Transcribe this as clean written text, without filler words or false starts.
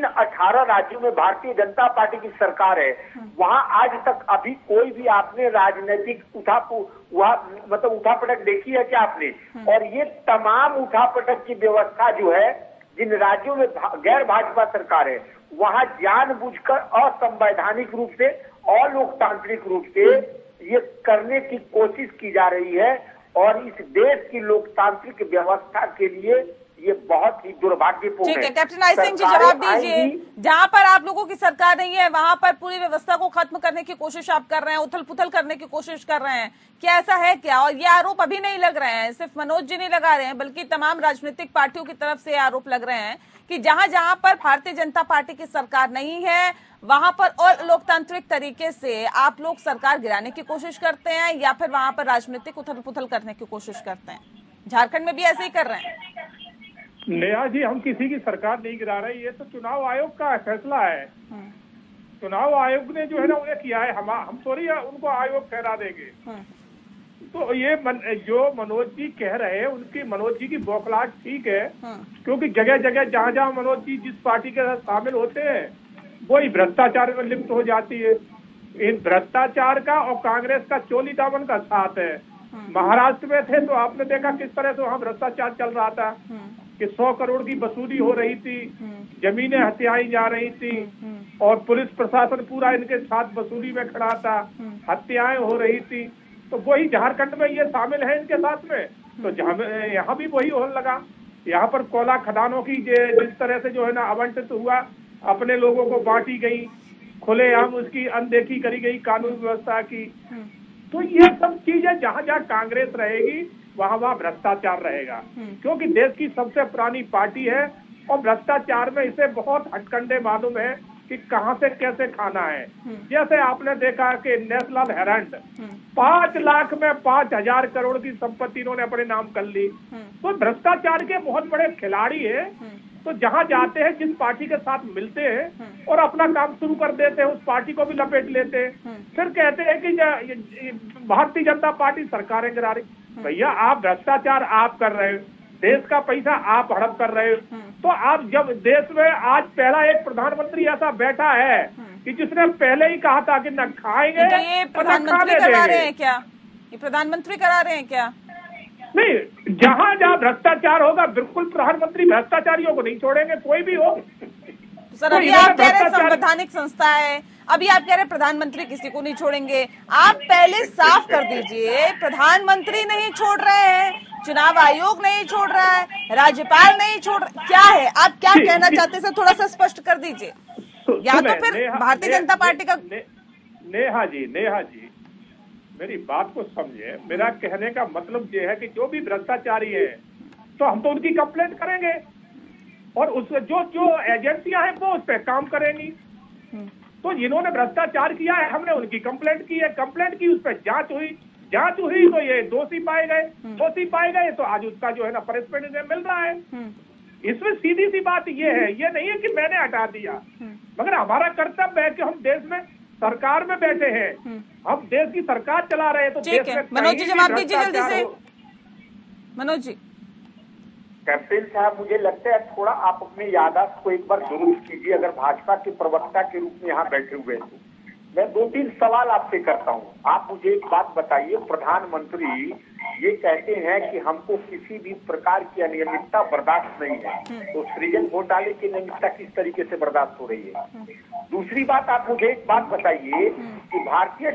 जिन 18 राज्यों में भारतीय जनता पार्टी की सरकार है, वहां आज तक अभी कोई भी आपने राजनीतिक उठापटक देखी है क्या आपने? और ये तमाम उठापटक की व्यवस्था जो है, जिन राज्यों में गैर भाजपा सरकार है, वहां जानबूझकर असंवैधानिक रूप से, अलोकतांत्रिक रूप से ये करने की कोशिश की जा रही है। और इस देश की लोकतांत्रिक व्यवस्था के लिए ये बहुत ही दुर्भाग्यपूर्ण है। ठीक है, कैप्टन आई सिंह जी जवाब दीजिए। जहां पर आप लोगों की सरकार नहीं है, वहां पर पूरी व्यवस्था को खत्म करने की कोशिश आप कर रहे हैं, उथल पुथल करने की कोशिश कर रहे हैं, क्या ऐसा है क्या? और ये आरोप अभी नहीं लग रहे हैं, सिर्फ मनोज जी नहीं लगा रहे हैं, बल्कि तमाम राजनीतिक पार्टियों की तरफ से आरोप लग रहे हैं कि जहां जहां पर भारतीय जनता पार्टी की सरकार नहीं है, वहां पर और लोकतांत्रिक तरीके से आप लोग सरकार गिराने की कोशिश करते हैं, या फिर वहां पर राजनीतिक उथल पुथल करने की कोशिश करते हैं। झारखंड में भी ऐसे ही कर रहे हैं। नेहा जी, हम किसी की सरकार नहीं गिरा रहे, ये तो चुनाव आयोग का फैसला है। चुनाव आयोग ने जो है ना उन्हें किया है, हम थोड़ी उनको आयोग ठहरा देंगे। तो ये जो मनोज जी कह रहे हैं, उनकी मनोज जी की बौखलाहट ठीक है, क्योंकि जगह जगह जहां जहां मनोज जी जिस पार्टी के साथ शामिल होते हैं वही भ्रष्टाचार में लिप्त हो जाती है। इन भ्रष्टाचार का और कांग्रेस का चोली दामन का साथ है। महाराष्ट्र में थे तो आपने देखा किस तरह से वहाँ भ्रष्टाचार चल रहा था कि 100 करोड़ की वसूली हो रही थी, जमीनें हत्याई जा रही थी और पुलिस प्रशासन पूरा इनके साथ वसूली में खड़ा था, हत्याएं हो रही थी। तो वही झारखंड में ये शामिल है इनके साथ में, तो यहाँ भी वही होने लगा। यहाँ पर कोयला खदानों की जिस तरह से जो है ना आवंटित हुआ, अपने लोगों को बांटी गई, खुलेआम उसकी अनदेखी करी गई कानून व्यवस्था की। तो ये सब चीजें जहां जहां कांग्रेस रहेगी वहां वहां भ्रष्टाचार रहेगा, क्योंकि देश की सबसे पुरानी पार्टी है और भ्रष्टाचार में इसे बहुत हथकंडे मालूम है कि कहां से कैसे खाना है। जैसे आपने देखा कि नेशनल हेराल्ड 5 लाख में 5,000 करोड़ की संपत्ति इन्होंने अपने नाम कर ली। तो भ्रष्टाचार के बहुत बड़े खिलाड़ी है। तो जहां जाते हैं, जिस पार्टी के साथ मिलते हैं और अपना काम शुरू कर देते हैं, उस पार्टी को भी लपेट लेते हैं, फिर कहते हैं कि भारतीय जनता पार्टी सरकारें गिरा रही। भैया, आप भ्रष्टाचार आप कर रहे हो, देश का पैसा आप हड़प कर रहे हो। तो आप जब देश में आज पहला एक प्रधानमंत्री ऐसा बैठा है कि जिसने पहले ही कहा था कि न खाएंगे, तो ये प्रधानमंत्री करा रहे हैं क्या? ये प्रधानमंत्री करा रहे हैं क्या? नहीं, जहां जहां भ्रष्टाचार होगा बिल्कुल प्रधानमंत्री भ्रष्टाचारियों को नहीं छोड़ेंगे, कोई भी हो। सर, अभी आप कह रहे संवैधानिक संस्था है, अभी आप कह रहे प्रधानमंत्री किसी को नहीं छोड़ेंगे। आप पहले साफ कर दीजिए, प्रधानमंत्री नहीं छोड़ रहे हैं, चुनाव आयोग नहीं छोड़ रहा है, राज्यपाल नहीं छोड़ रहा, क्या है? आप क्या कहना चाहते हैं? थोड़ा सा स्पष्ट कर दीजिए। या तो फिर भारतीय जनता पार्टी का नेहा जी मेरी बात को समझे। मेरा कहने का मतलब ये है कि जो भी भ्रष्टाचारी है तो हम तो उनकी कंप्लेंट करेंगे और उस जो एजेंसियां हैं वो उस पर काम करेंगी। तो जिन्होंने भ्रष्टाचार किया है हमने उनकी कंप्लेंट की है, कंप्लेंट की, उस पर जांच हुई तो ये दोषी पाए गए तो आज उसका जो है ना पनिशमेंट इन्हें मिल रहा है। इसमें सीधी सी बात ये है, ये नहीं है कि मैंने हटा दिया, मगर हमारा कर्तव्य है कि हम देश में सरकार में बैठे हैं, हम देश की सरकार चला रहे हैं। तो ठीक है, मनोज जी जवाब दीजिए जल्दी से। मनोज जी। कैप्टन साहब, मुझे लगता है थोड़ा आप अपनी याददाश्त को एक बार दुरुस्त कीजिए। अगर भाजपा के प्रवक्ता के रूप में यहाँ बैठे हुए हैं, मैं 2-3 सवाल आपसे करता हूँ। आप मुझे एक बात बताइए, प्रधानमंत्री ये कहते हैं कि हमको किसी भी प्रकार की अनियमितता बर्दाश्त नहीं है, तो सृजन घोटाले की अनियमितता किस तरीके से बर्दाश्त हो रही है? दूसरी बात, आप मुझे एक बात बताइए कि भारतीय